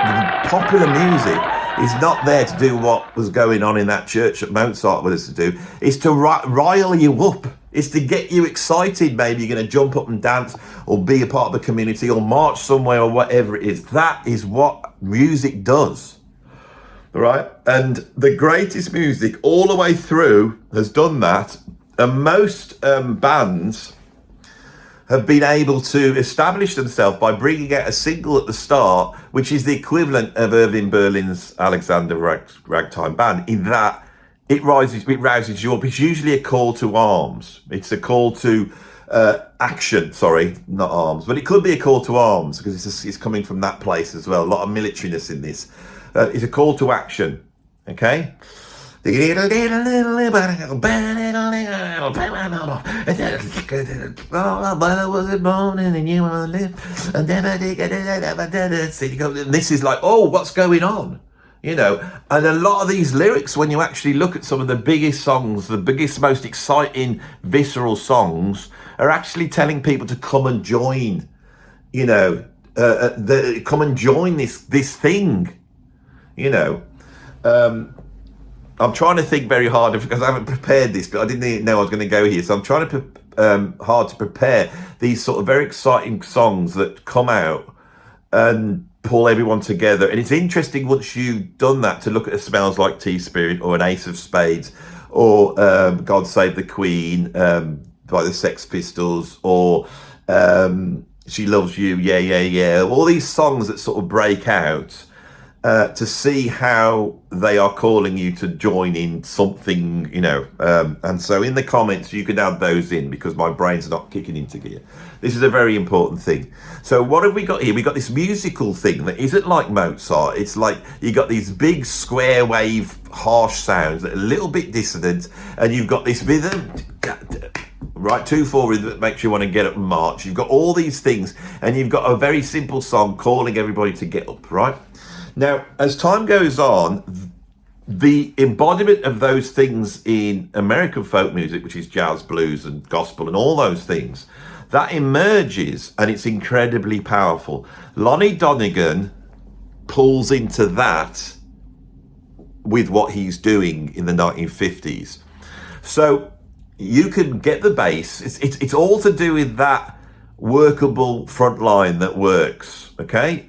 The popular music is not there to do what was going on in that church that Mozart wanted us to do. It's to rile you up. It's to get you excited. Maybe you're going to jump up and dance or be a part of the community or march somewhere or whatever it is. That is what music does. Right? And the greatest music all the way through has done that. And most bands have been able to establish themselves by bringing out a single at the start, which is the equivalent of Irving Berlin's Alexander Ragtime Band, in that it rouses you up. It's usually a call to arms. It's a call to action. Sorry, not arms, but it could be a call to arms because it's coming from that place as well. A lot of militariness in this. It's a call to action. Okay. This is like, oh, what's going on? You know, and a lot of these lyrics, when you actually look at some of the biggest songs, the biggest, most exciting, visceral songs, are actually telling people to come and join, you know, come and join this thing, you know. I'm trying to think very hard because I haven't prepared this, but I didn't even know I was going to go here. So I'm trying to hard to prepare these sort of very exciting songs that come out and pull everyone together. And it's interesting once you've done that to look at a Smells Like Teen Spirit or an Ace of Spades or God Save the Queen by the Sex Pistols or She Loves You, Yeah, Yeah, Yeah. All these songs that sort of break out. To see how they are calling you to join in something, you know. And so in the comments, you can add those in because my brain's not kicking into gear. This is a very important thing. So what have we got here? We got this musical thing that isn't like Mozart. It's like you got these big square wave, harsh sounds that are a little bit dissonant. And you've got this rhythm, right? 2/4 rhythm that makes you want to get up and march. You've got all these things, and you've got a very simple song calling everybody to get up, right? Now, as time goes on, the embodiment of those things in American folk music, which is jazz, blues, and gospel, and all those things, that emerges, and it's incredibly powerful. Lonnie Donegan pulls into that with what he's doing in the 1950s. So you can get the bass. It's all to do with that workable front line that works, okay?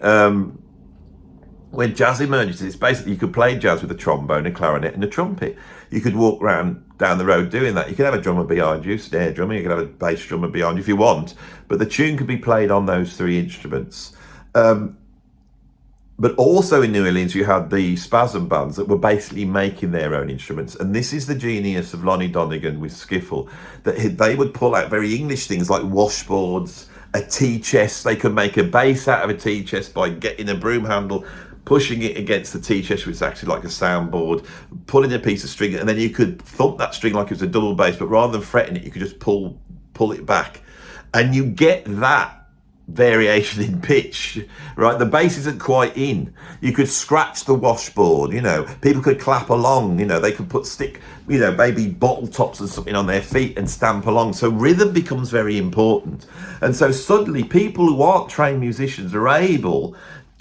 When jazz emerges, it's basically you could play jazz with a trombone, a clarinet, and a trumpet. You could walk around down the road doing that. You could have a drummer behind you, snare drummer, you could have a bass drummer behind you if you want, but the tune could be played on those three instruments. But also in New Orleans, you had the spasm bands that were basically making their own instruments. And this is the genius of Lonnie Donegan with skiffle, that they would pull out very English things like washboards, a tea chest. They could make a bass out of a tea chest by getting a broom handle, pushing it against the tea chest, which is actually like a soundboard, pulling a piece of string, and then you could thump that string like it was a double bass, but rather than fretting it, you could just pull it back. And you get that variation in pitch, right? The bass isn't quite in. You could scratch the washboard, people could clap along, they could put maybe bottle tops and something on their feet and stamp along. So rhythm becomes very important. And so suddenly people who aren't trained musicians are able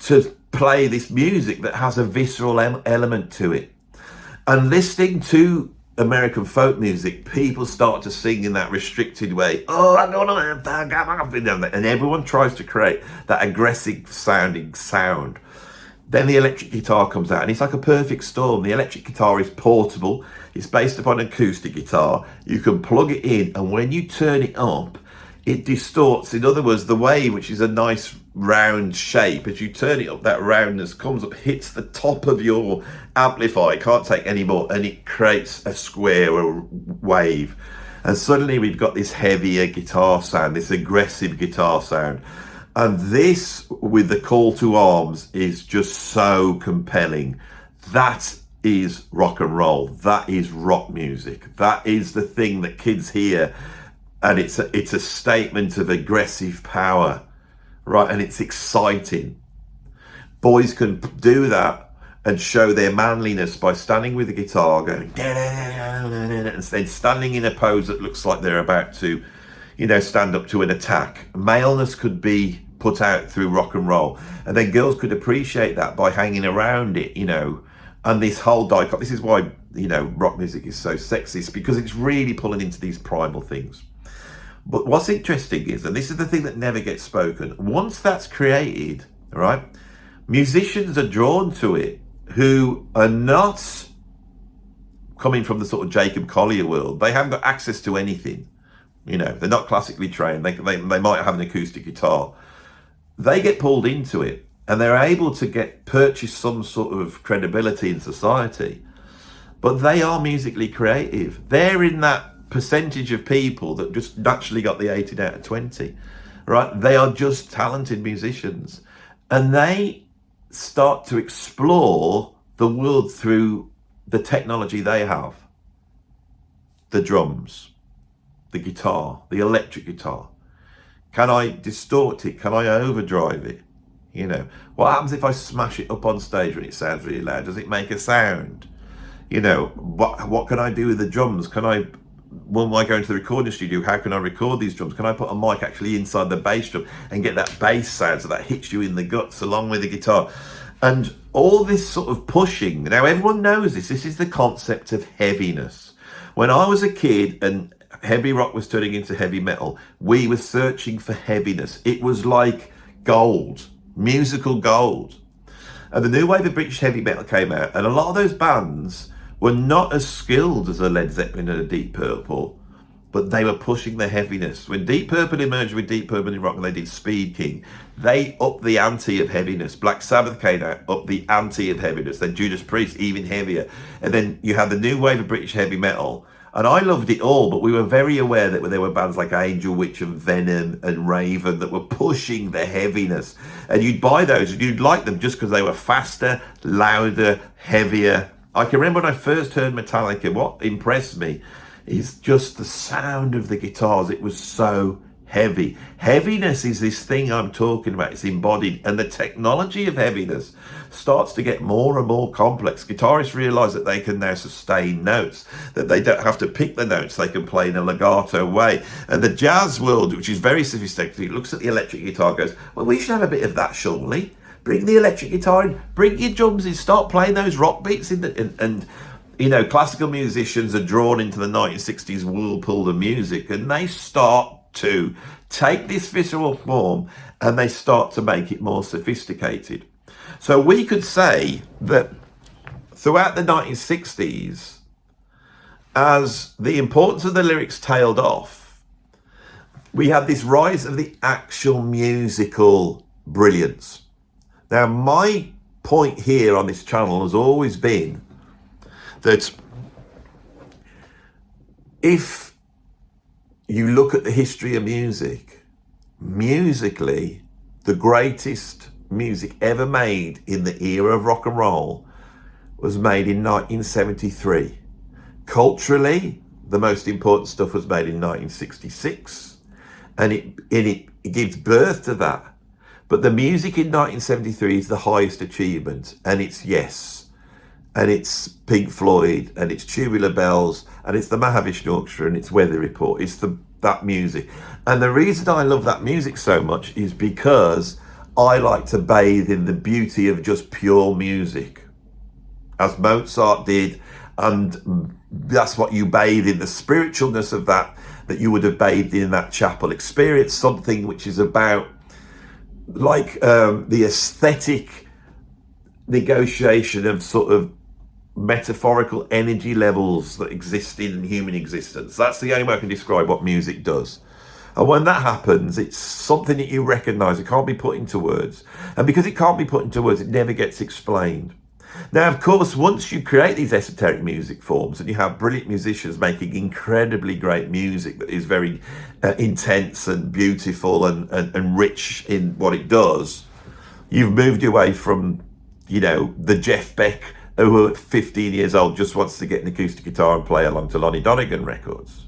to play this music that has a visceral element to it. And listening to American folk music, people start to sing in that restricted way. Oh, I'm gonna, and everyone tries to create that aggressive sounding sound. Then the electric guitar comes out, and it's like a perfect storm. The electric guitar is portable. It's based upon acoustic guitar. You can plug it in, and when you turn it up, it distorts. In other words, the wave, which is a nice round shape, as you turn it up, that roundness comes up, hits the top of your amplifier, it can't take any more, and it creates a square or wave. And suddenly we've got this heavier guitar sound, this aggressive guitar sound. And this, with the call to arms, is just so compelling. That is rock and roll. That is rock music. That is the thing that kids hear. And it's a statement of aggressive power, right? And it's exciting. Boys can do that and show their manliness by standing with the guitar, going, and then standing in a pose that looks like they're about to, stand up to an attack. Maleness could be put out through rock and roll. And then girls could appreciate that by hanging around it, and this whole dichotomy. This is why, rock music is so sexist, because it's really pulling into these primal things. But what's interesting is, and this is the thing that never gets spoken, once that's created, right, musicians are drawn to it who are not coming from the sort of Jacob Collier world. They haven't got access to anything. They're not classically trained. They might have an acoustic guitar. They get pulled into it, and they're able to purchase some sort of credibility in society. But they are musically creative. They're in that percentage of people that just naturally got the 18 out of 20, right? They are just talented musicians, and they start to explore the world through the technology they have. The drums, the guitar, the electric guitar. Can I distort it? Can I overdrive it? What happens if I smash it up on stage when it sounds really loud? Does it make a sound? What can I do with the drums? When I go into the recording studio, how can I record these drums? Can I put a mic actually inside the bass drum and get that bass sound so that hits you in the guts along with the guitar? And all this sort of pushing. Now, everyone knows this. This is the concept of heaviness. When I was a kid and heavy rock was turning into heavy metal, we were searching for heaviness. It was like gold, musical gold. And the new wave of British heavy metal came out, and a lot of those bands were not as skilled as a Led Zeppelin and a Deep Purple, but they were pushing the heaviness. When Deep Purple emerged with Deep Purple in rock and they did Speed King, they upped the ante of heaviness. Black Sabbath came out, upped the ante of heaviness. Then Judas Priest, even heavier. And then you had the new wave of British heavy metal, and I loved it all, but we were very aware that there were bands like Angel Witch and Venom and Raven that were pushing the heaviness. And you'd buy those and you'd like them just because they were faster, louder, heavier. I can remember when I first heard Metallica, what impressed me is just the sound of the guitars. It was so heavy. Heaviness is this thing I'm talking about. It's embodied, and the technology of heaviness starts to get more and more complex. Guitarists realize that they can now sustain notes, that they don't have to pick the notes, they can play in a legato way. And the jazz world, which is very sophisticated, looks at the electric guitar and goes, well, we should have a bit of that, surely. Bring the electric guitar in, bring your drums in, start playing those rock beats in and you know, classical musicians are drawn into the 1960s whirlpool of music, and they start to take this visceral form and they start to make it more sophisticated. So we could say that throughout the 1960s, as the importance of the lyrics tailed off, we had this rise of the actual musical brilliance. Now, my point here on this channel has always been that if you look at the history of music, musically, the greatest music ever made in the era of rock and roll was made in 1973. Culturally, the most important stuff was made in 1966, and it gives birth to that. But the music in 1973 is the highest achievement, and it's Yes, and it's Pink Floyd, and it's Tubular Bells, and it's the Mahavishnu Orchestra, and it's Weather Report. It's that music. And the reason I love that music so much is because I like to bathe in the beauty of just pure music, as Mozart did, and that's what you bathe in, the spiritualness of that you would have bathed in that chapel. Experience something which is about like the aesthetic negotiation of sort of metaphorical energy levels that exist in human existence. That's the only way I can describe what music does. And when that happens, it's something that you recognize. It can't be put into words. And because it can't be put into words, it never gets explained. Now, of course, once you create these esoteric music forms and you have brilliant musicians making incredibly great music that is very intense and beautiful and rich in what it does, you've moved away from, you know, the Jeff Beck who at 15 years old just wants to get an acoustic guitar and play along to Lonnie Donegan records.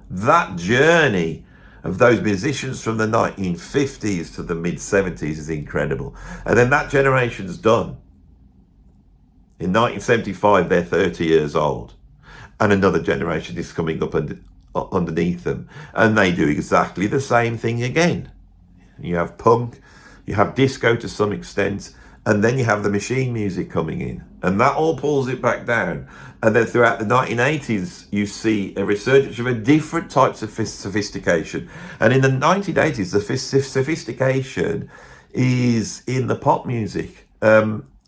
That journey of those musicians from the 1950s to the mid-70s is incredible. And then that generation's done. In 1975, they're 30 years old. And another generation is coming up underneath them. And they do exactly the same thing again. You have punk, you have disco to some extent, and then you have the machine music coming in. And that all pulls it back down. And then throughout the 1980s, you see a resurgence of a different types of sophistication. And in the 1980s, the sophistication is in the pop music.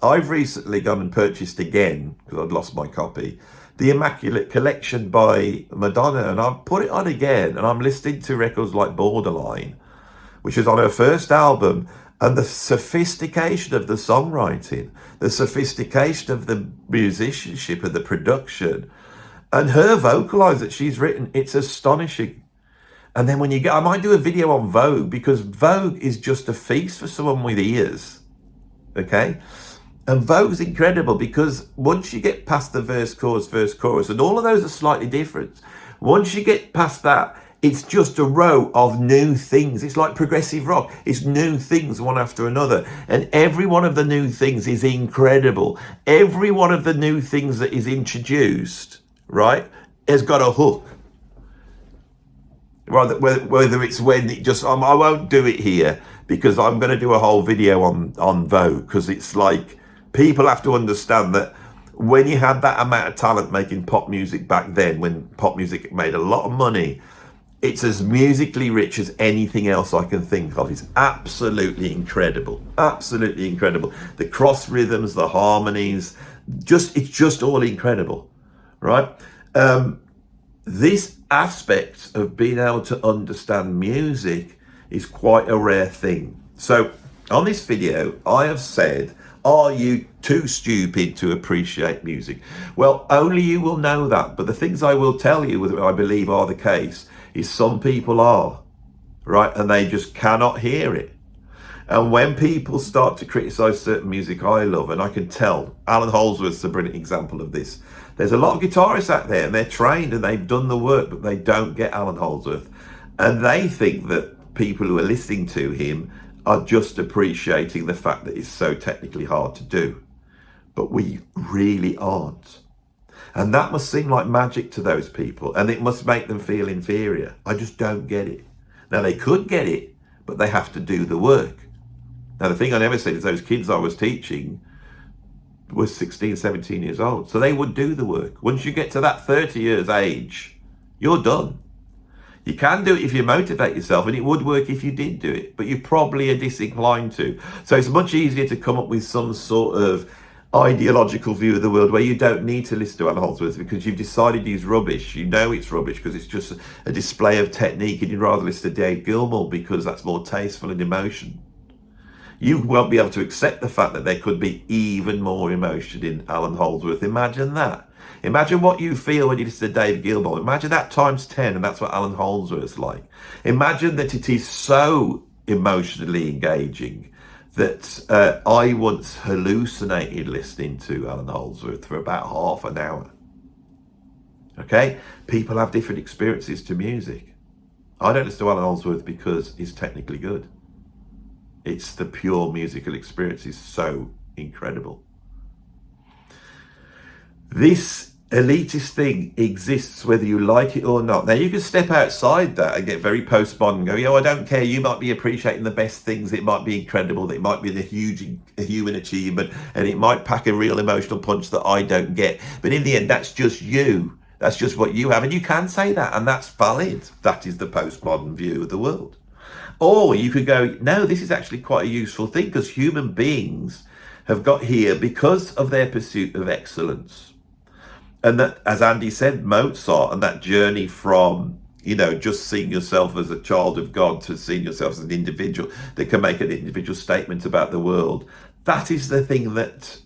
I've recently gone and purchased again, because I'd lost my copy, the Immaculate Collection by Madonna, and I've put it on again, and I'm listening to records like Borderline, which is on her first album, and the sophistication of the songwriting, the sophistication of the musicianship and the production, and her vocal lines that she's written, it's astonishing. And then when you get, I might do a video on Vogue, because Vogue is just a feast for someone with ears, okay? And Vogue's incredible because once you get past the verse, chorus, and all of those are slightly different. Once you get past that, it's just a row of new things. It's like progressive rock. It's new things one after another. And every one of the new things is incredible. Every one of the new things that is introduced, right, has got a hook. Right, whether it's when it just, I won't do it here because I'm going to do a whole video on Vogue, because it's like, people have to understand that when you had that amount of talent making pop music back then, when pop music made a lot of money, it's as musically rich as anything else I can think of. It's absolutely incredible. Absolutely incredible. The cross rhythms, the harmonies, it's just all incredible, right? This aspect of being able to understand music is quite a rare thing. So on this video, I have said, are you too stupid to appreciate music? Well, only you will know that. But the things I will tell you, which I believe are the case, is some people are, right? And they just cannot hear it. And when people start to criticize certain music I love, and I can tell, Alan Holdsworth's a brilliant example of this. There's a lot of guitarists out there and they're trained and they've done the work, but they don't get Alan Holdsworth. And they think that people who are listening to him are just appreciating the fact that it's so technically hard to do. But we really aren't. And that must seem like magic to those people, and it must make them feel inferior. I just don't get it. Now, they could get it, but they have to do the work. Now, the thing I never said is those kids I was teaching were 16, 17 years old. So they would do the work. Once you get to that 30 years age, you're done. You can do it if you motivate yourself, and it would work if you did do it, but you probably are disinclined to. So it's much easier to come up with some sort of ideological view of the world where you don't need to listen to Alan Holdsworth because you've decided he's rubbish. You know it's rubbish because it's just a display of technique, and you'd rather listen to Dave Gilmour because that's more tasteful and emotion. You won't be able to accept the fact that there could be even more emotion in Alan Holdsworth. Imagine that. Imagine what you feel when you listen to Dave Gilmour. Imagine that times 10, and that's what Alan Holdsworth's like. Imagine that it is so emotionally engaging that I once hallucinated listening to Alan Holdsworth for about half an hour. Okay? People have different experiences to music. I don't listen to Alan Holdsworth because he's technically good. It's the pure musical experience is so incredible. This elitist thing exists whether you like it or not. Now, you can step outside that and get very postmodern and go, I don't care, you might be appreciating the best things, it might be incredible, it might be the huge human achievement, and it might pack a real emotional punch that I don't get. But in the end, that's just you. That's just what you have, and you can say that, and that's valid. That is the postmodern view of the world. Or you could go, no, this is actually quite a useful thing because human beings have got here because of their pursuit of excellence. And that, as Andy said, Mozart and that journey from, just seeing yourself as a child of God to seeing yourself as an individual that can make an individual statement about the world. That is the thing that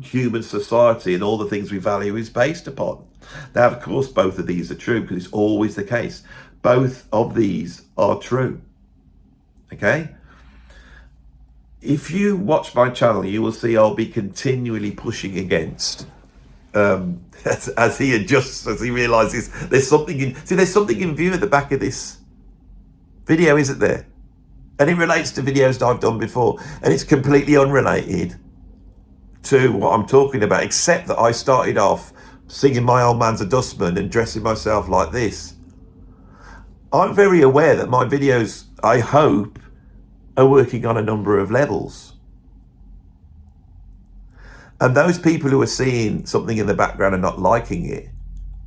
human society and all the things we value is based upon. Now, of course, both of these are true because it's always the case. Both of these are true. Okay? If you watch my channel, you will see I'll be continually pushing against as he adjusts, as he realizes there's something in view at the back of this video, isn't there? And it relates to videos that I've done before, and it's completely unrelated to what I'm talking about, except that I started off singing My Old Man's a Dustman and dressing myself like this. I'm very aware that my videos, I hope, are working on a number of levels. And those people who are seeing something in the background and not liking it,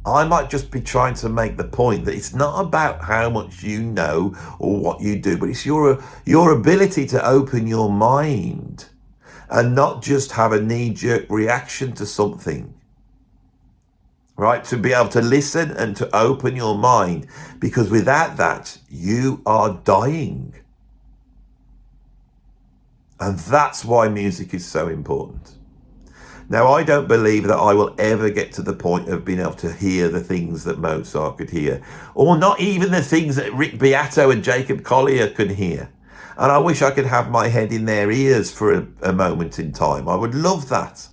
I might just be trying to make the point that it's not about how much you know or what you do, but it's your ability to open your mind and not just have a knee-jerk reaction to something. Right? To be able to listen and to open your mind, because without that, you are dying. And that's why music is so important. Now, I don't believe that I will ever get to the point of being able to hear the things that Mozart could hear, or not even the things that Rick Beato and Jacob Collier could hear. And I wish I could have my head in their ears for a moment in time. I would love that.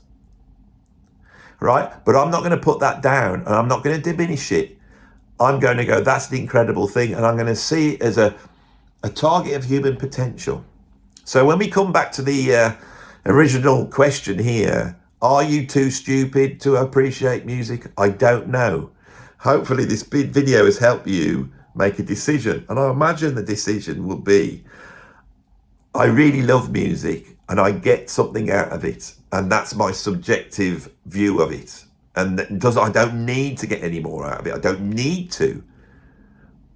Right? But I'm not going to put that down, and I'm not going to diminish it. I'm going to go, that's the incredible thing, and I'm going to see it as a target of human potential. So when we come back to the original question here, are you too stupid to appreciate music? I don't know. Hopefully this video has helped you make a decision. And I imagine the decision will be, I really love music and I get something out of it. And that's my subjective view of it. And I don't need to get any more out of it. I don't need to.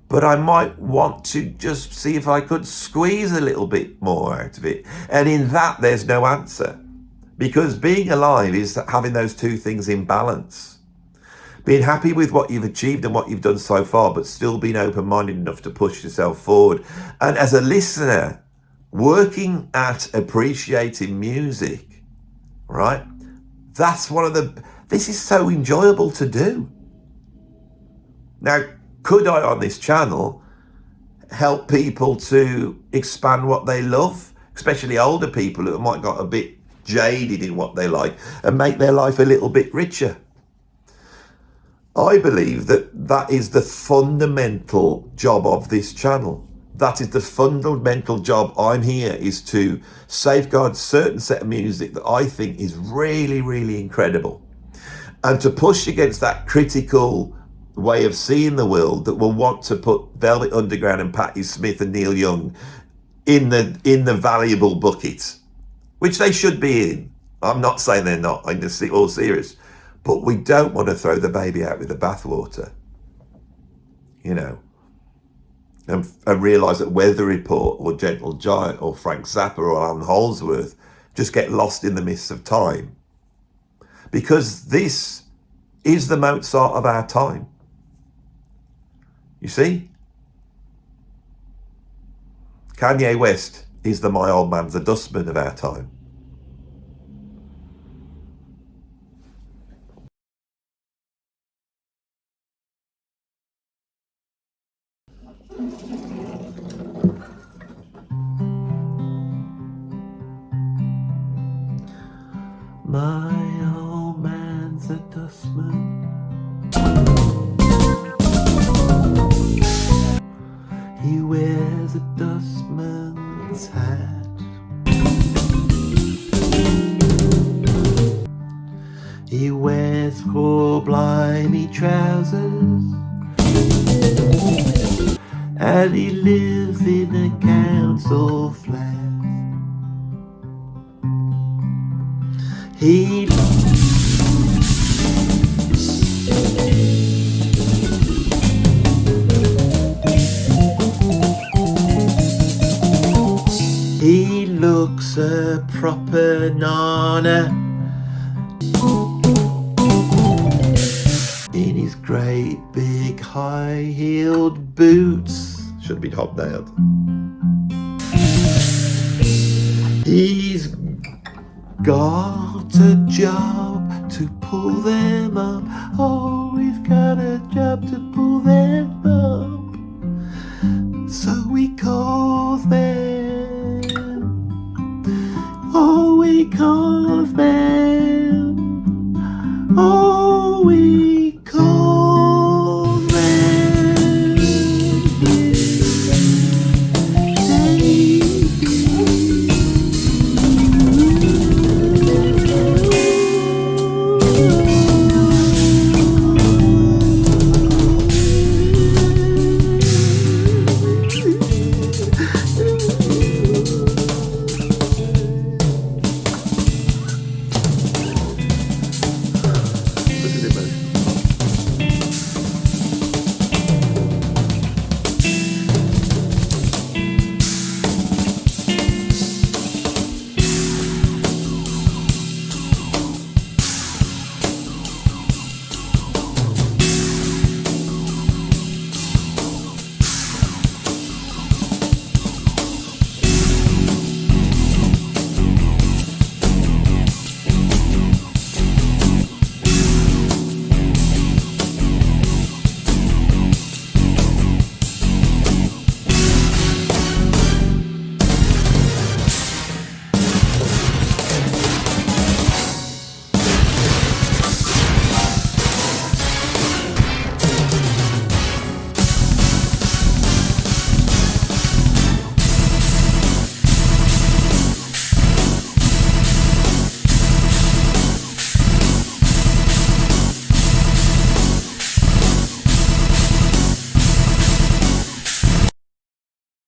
But I might want to just see if I could squeeze a little bit more out of it. And in that, there's no answer. Because being alive is having those two things in balance. Being happy with what you've achieved and what you've done so far, but still being open-minded enough to push yourself forward. And as a listener, working at appreciating music, right? That's this is so enjoyable to do. Now, could I, on this channel, help people to expand what they love, especially older people who might got a bit jaded in what they like, and make their life a little bit richer? I believe that that is the fundamental job of this channel. That is the fundamental job. I'm here is to safeguard a certain set of music that I think is really, really incredible, and to push against that critical way of seeing the world that will want to put Velvet Underground and Patti Smith and Neil Young in the valuable bucket, which they should be in. I'm not saying they're not, I'm just all serious. But we don't want to throw the baby out with the bathwater, you know, and realise that Weather Report or Gentle Giant or Frank Zappa or Alan Holdsworth just get lost in the mists of time. Because this is the Mozart of our time. You see? Kanye West is the My Old Man's a Dustman of our time. My old man's a dustman. He wears a dustman's hat. He wears poor blimey trousers, and he lives in a council flat. He looks a proper nana in his great big high-heeled boots. Should have been hobnailed. He's got a job to pull them up. Oh, he's got a job to pull them up. So he calls them. Oh, he calls them.